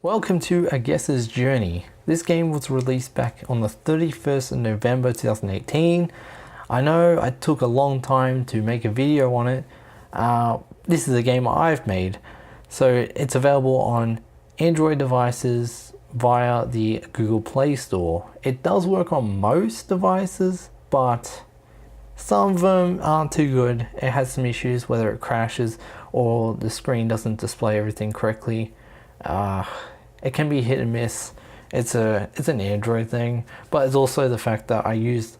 Welcome to A Guesser's Journey. This game was released back on the 31st of November 2018. I know I took a long time to make a video on it. This is a game I've made. So it's available on Android devices via the Google Play Store. It does work on most devices, but some of them aren't too good. It has some issues, whether it crashes or the screen doesn't display everything correctly. It can be hit and miss. It's an Android thing, but it's also the fact that I used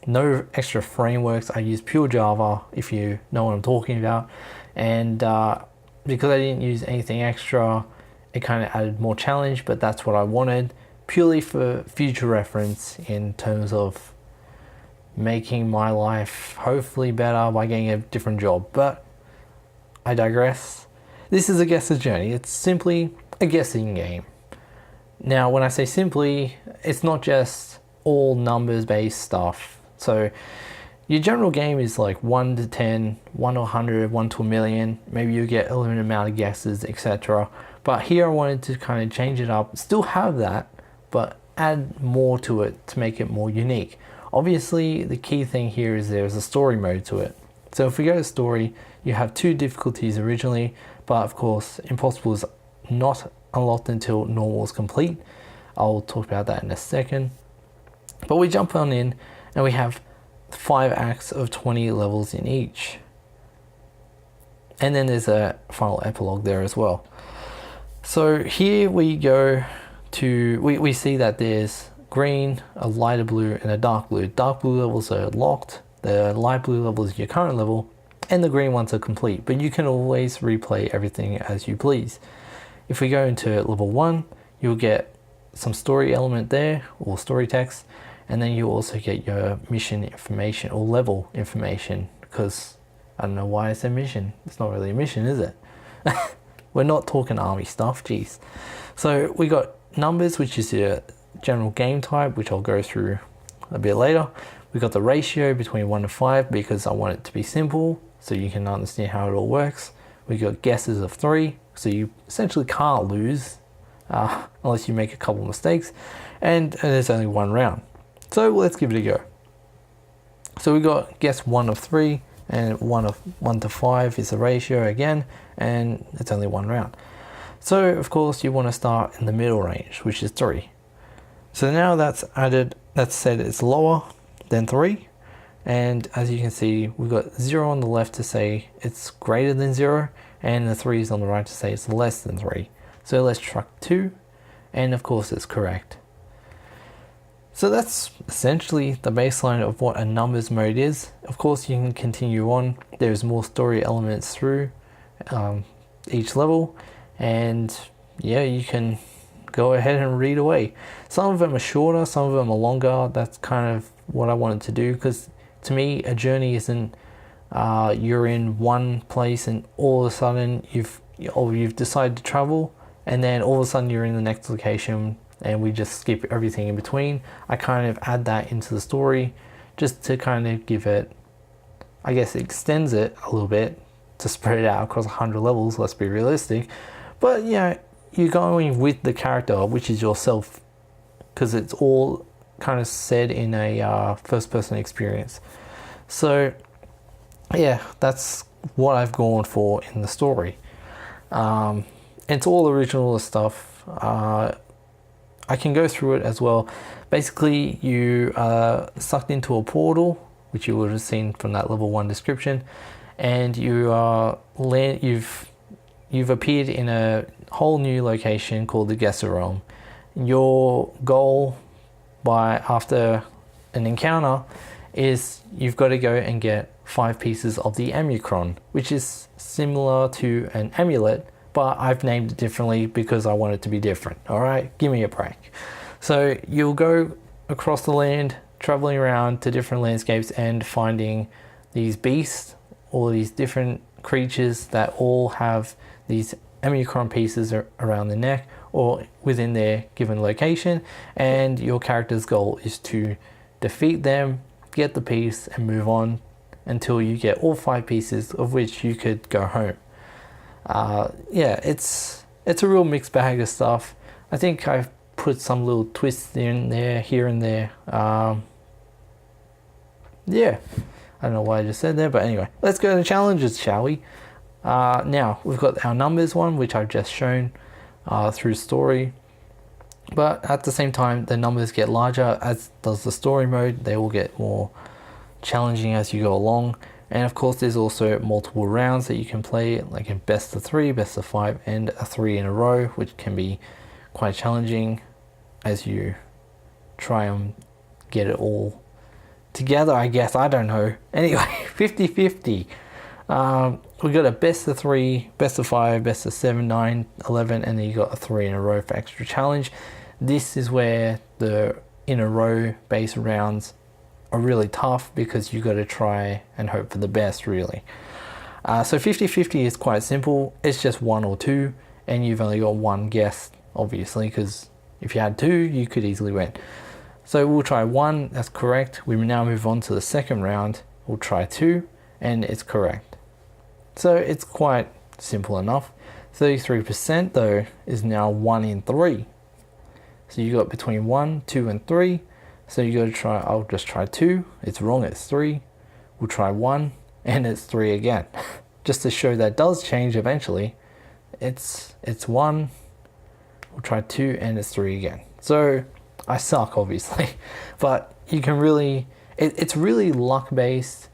no extra frameworks. I used pure Java, if you know what I'm talking about, and because I didn't use anything extra, it kind of added more challenge, but that's what I wanted, purely for future reference in terms of making my life hopefully better by getting a different job. But I digress. This is A Guesser's Journey. It's simply a guessing game. Now, when I say simply, it's not just all numbers based stuff. So your general game is like 1 to 10, 1 to 100, 1 to a million. Maybe you get a limited amount of guesses, etc. But here I wanted to kind of change it up, still have that, but add more to it to make it more unique. Obviously, the key thing here is there's a story mode to it. So if we go to story, you have 2 difficulties originally, but of course, impossible is not unlocked until normal is complete. I'll talk about that in a second. But we jump on in and we have 5 acts of 20 levels in each. And then there's a final epilogue there as well. So here we go to, we see that there's green, a lighter blue, and a dark blue. Dark blue levels are locked, the light blue level is your current level, and the green ones are complete, but you can always replay everything as you please. If we go into level 1, you'll get some story element there, or story text, and then you also get your mission information or level information, because I don't know why I said mission. It's not really a mission, is it? We're not talking army stuff, geez. So we got numbers, which is your general game type, which I'll go through a bit later. We got the ratio between 1 to 5 because I want it to be simple so you can understand how it all works. We got guesses of 3, so you essentially can't lose unless you make a couple mistakes, and there's only 1 round. So let's give it a go. So we got guess 1 of 3, and 1 to 5 is the ratio again, and it's only 1 round. So of course you want to start in the middle range, which is 3. So now that's said it's lower than 3, and as you can see, we've got 0 on the left to say it's greater than 0, and the 3 is on the right to say it's less than 3. So let's try 2, and of course it's correct. So that's essentially the baseline of what a numbers mode is. Of course you can continue on. There's more story elements through each level, and yeah, you can go ahead and read away. Some of them are shorter, some of them are longer. That's kind of what I wanted to do, because to me a journey isn't you're in one place and all of a sudden you've decided to travel, and then all of a sudden you're in the next location and we just skip everything in between. I kind of add that into the story just to kind of give it, I guess it extends it a little bit to spread it out across 100 levels, let's be realistic. But yeah, you're going with the character, which is yourself, because it's all kind of said in a first person experience. So yeah, that's what I've gone for in the story. It's all original stuff. I can go through it as well. Basically, you are sucked into a portal, which you would have seen from that level 1 description, and you are you've appeared in a whole new location called the Guesser Realm. Your goal after an encounter is you've got to go and get 5 pieces of the Amucron, which is similar to an amulet, but I've named it differently because I want it to be different. All right, give me a break. So you'll go across the land, traveling around to different landscapes and finding these beasts, all these different creatures that all have these Amucron pieces around the neck or within their given location, and your character's goal is to defeat them, get the piece, and move on until you get all 5 pieces, of which you could go home. Yeah, it's a real mixed bag of stuff. I think I've put some little twists in there, here and there. Yeah, I don't know why I just said there, but anyway, let's go to the challenges, shall we? Now, we've got our numbers one, which I've just shown through story. But at the same time, the numbers get larger, as does the story mode. They will get more challenging as you go along. And of course, there's also multiple rounds that you can play, like a best of 3, best of 5, and a 3 in a row, which can be quite challenging as you try and get it all together, I guess. I don't know. Anyway, 50-50. We got a best of 3, best of 5, best of 7, 9, 11, and then you got a 3 in a row for extra challenge. This is where the in a row base rounds are really tough, because you got to try and hope for the best, really. So 50-50 is quite simple. It's just 1 or 2, and you've only got one guess, obviously, because if you had 2, you could easily win. So we'll try 1, that's correct. We now move on to the second round. We'll try 2, and it's correct. So it's quite simple enough. 33% though is now 1 in 3. So you got between 1, 2, and 3. So you got to try, I'll just try 2. It's wrong, it's 3. We'll try 1, and it's 3 again. Just to show that does change eventually. It's 1. We'll try 2, and it's 3 again. So I suck, obviously, but you can really, it's really luck based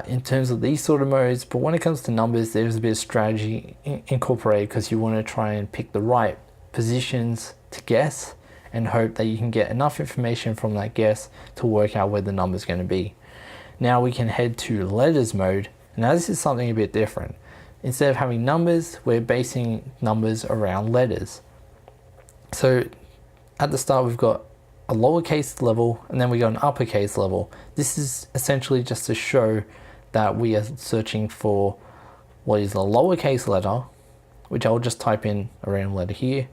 in terms of these sort of modes. But when it comes to numbers, there's a bit of strategy incorporated, because you want to try and pick the right positions to guess and hope that you can get enough information from that guess to work out where the number is going to be. Now we can head to letters mode. Now this is something a bit different. Instead of having numbers, we're basing numbers around letters. So at the start, we've got a lowercase level, and then we got an uppercase level. This is essentially just to show that we are searching for what is a lowercase letter, which I'll just type in a random letter here.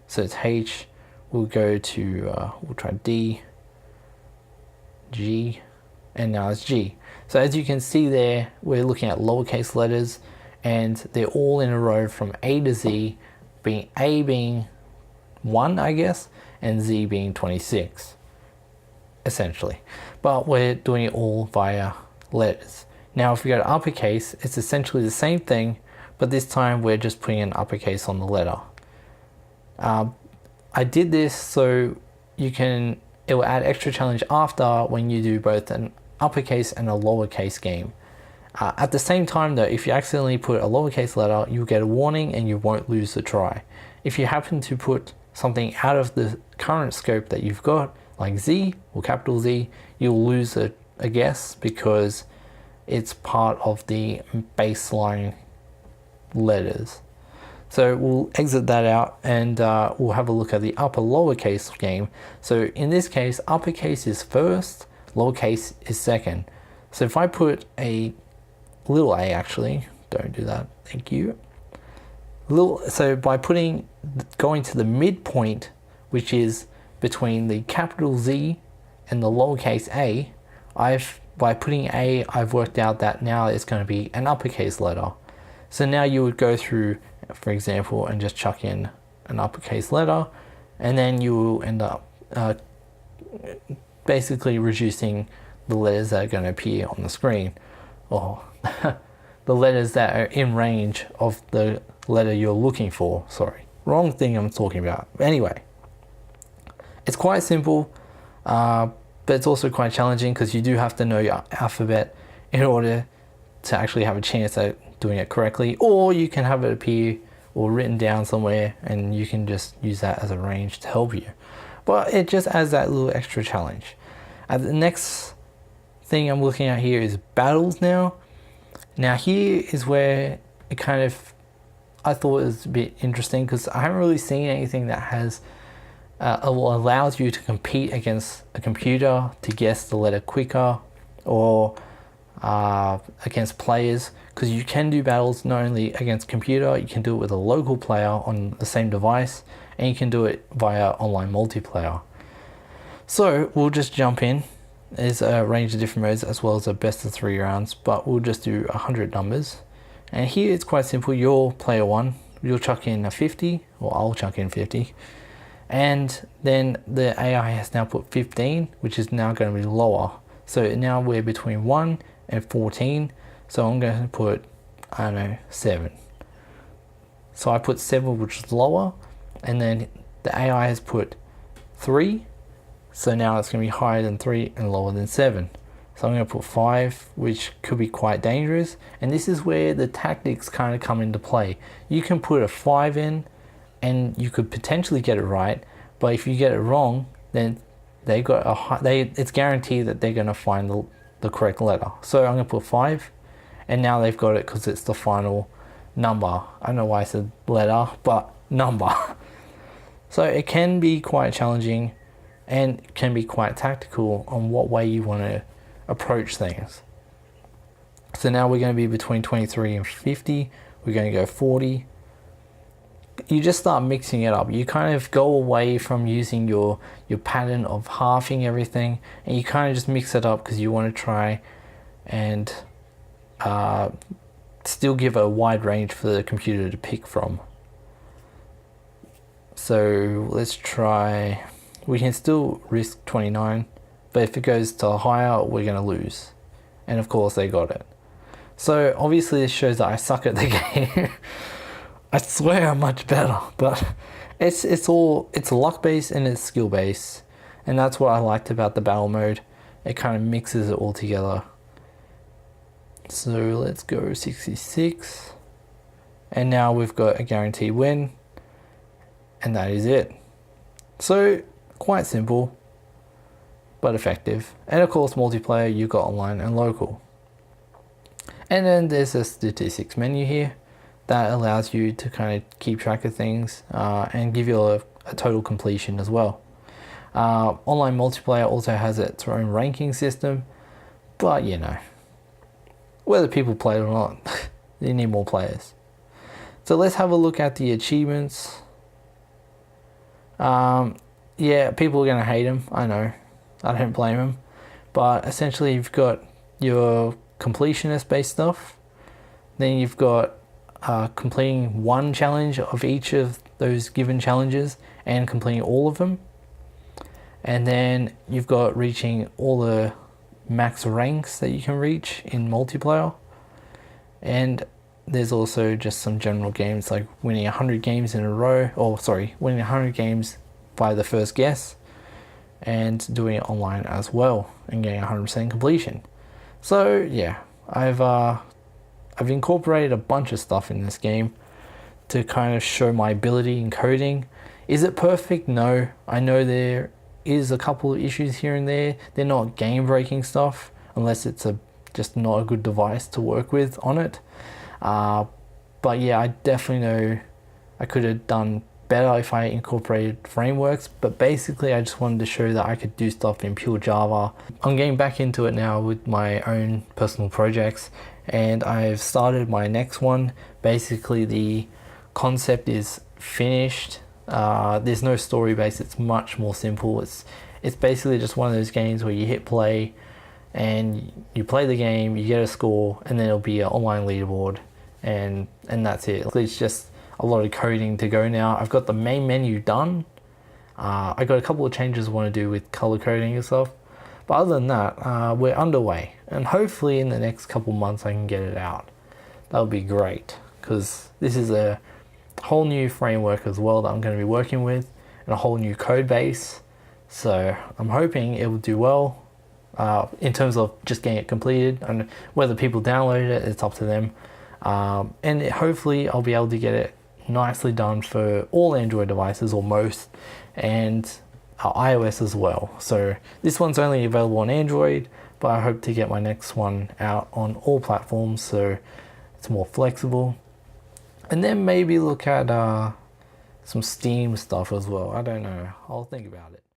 So it's H. We'll go to, we'll try D, G, and now it's G. So as you can see there, we're looking at lowercase letters, and they're all in a row from A to Z, being A being 1, I guess, and Z being 26, essentially. But we're doing it all via letters. Now, if we go to uppercase, it's essentially the same thing, but this time we're just putting an uppercase on the letter. I did this so it will add extra challenge after when you do both an uppercase and a lowercase game. At the same time though, if you accidentally put a lowercase letter, you'll get a warning and you won't lose the try. If you happen to put something out of the current scope that you've got, like Z or capital Z, you'll lose a guess, because it's part of the baseline letters. So we'll exit that out, and we'll have a look at the upper lowercase game. So in this case, uppercase is first, lowercase is second. So if I put a little a, actually, don't do that, thank you. So by going to the midpoint, which is between the capital Z and the lowercase a, by putting a, I've worked out that now it's going to be an uppercase letter. So now you would go through, for example, and just chuck in an uppercase letter, and then you will end up basically reducing the letters that are going to appear on the screen, or the letters that are in range of the letter you're looking for. Sorry, wrong thing I'm talking about. Anyway, it's quite simple, but it's also quite challenging, because you do have to know your alphabet in order to actually have a chance at doing it correctly, or you can have it appear or written down somewhere, and you can just use that as a range to help you. But it just adds that little extra challenge. The next thing I'm looking at here is battles now. Now here is where it kind of, I thought it was a bit interesting, because I haven't really seen anything that has allows you to compete against a computer to guess the letter quicker, or against players, because you can do battles not only against computer, you can do it with a local player on the same device, and you can do it via online multiplayer. So we'll just jump in. There's a range of different modes, as well as a best of 3 rounds, but we'll just do 100 numbers. And here it's quite simple. You're player 1, you'll chuck in a 50, or I'll chuck in 50. And then the AI has now put 15, which is now going to be lower. So now we're between 1 and 14. So I'm going to put, I don't know, 7. So I put 7, which is lower. And then the AI has put 3. So now it's going to be higher than 3 and lower than 7. So I'm going to put 5, which could be quite dangerous. And this is where the tactics kind of come into play. You can put a 5 in and you could potentially get it right. But if you get it wrong, then they got it's guaranteed that they're going to find the correct letter. So I'm going to put 5. And now they've got it because it's the final number. I don't know why I said letter, but number. So it can be quite challenging and can be quite tactical on what way you want to approach things. So now we're going to be between 23 and 50. We're going to go 40. You just start mixing it up. You kind of go away from using your pattern of halving everything, and you kind of just mix it up because you want to try and still give a wide range for the computer to pick from. So let's try, we can still risk 29, but if it goes to higher, we're going to lose. And of course they got it. So obviously this shows that I suck at the game. I swear I'm much better, but it's luck based and it's skill based. And that's what I liked about the battle mode. It kind of mixes it all together. So let's go 66. And now we've got a guaranteed win. And that is it. So quite simple, but effective. And of course multiplayer, you've got online and local. And then there's a statistics menu here that allows you to kind of keep track of things and give you a total completion as well. Online multiplayer also has its own ranking system, but you know, whether people play it or not, you need more players. So let's have a look at the achievements. Yeah, people are going to hate them, I know, I don't blame them, but essentially you've got your completionist based stuff, then you've got completing one challenge of each of those given challenges and completing all of them, and then you've got reaching all the max ranks that you can reach in multiplayer, and there's also just some general games like winning 100 games in a row, or sorry, winning 100 games by the first guess, and doing it online as well and getting 100% completion. So yeah, I've incorporated a bunch of stuff in this game to kind of show my ability in coding. Is it perfect? No. I know there is a couple of issues here and there. They're not game-breaking stuff unless it's just not a good device to work with on it. But yeah, I definitely know I could have done better if I incorporated frameworks, but basically I just wanted to show that I could do stuff in pure Java. I'm getting back into it now with my own personal projects, and I've started my next one. Basically the concept is finished. There's no story base, it's much more simple. It's basically just one of those games where you hit play and you play the game, you get a score, and then it'll be an online leaderboard, and that's it. It's just a lot of coding to go now. I've got the main menu done. I got a couple of changes I want to do with color coding and stuff, but other than that, we're underway, and hopefully in the next couple months I can get it out. That would be great, because this is a whole new framework as well that I'm going to be working with, and a whole new code base. So I'm hoping it will do well in terms of just getting it completed, and whether people download it, it's up to them. And hopefully I'll be able to get it nicely done for all Android devices, or most, and iOS as well. So this one's only available on Android, but I hope to get my next one out on all platforms so it's more flexible. And then maybe look at some Steam stuff as well. I don't know, I'll think about it.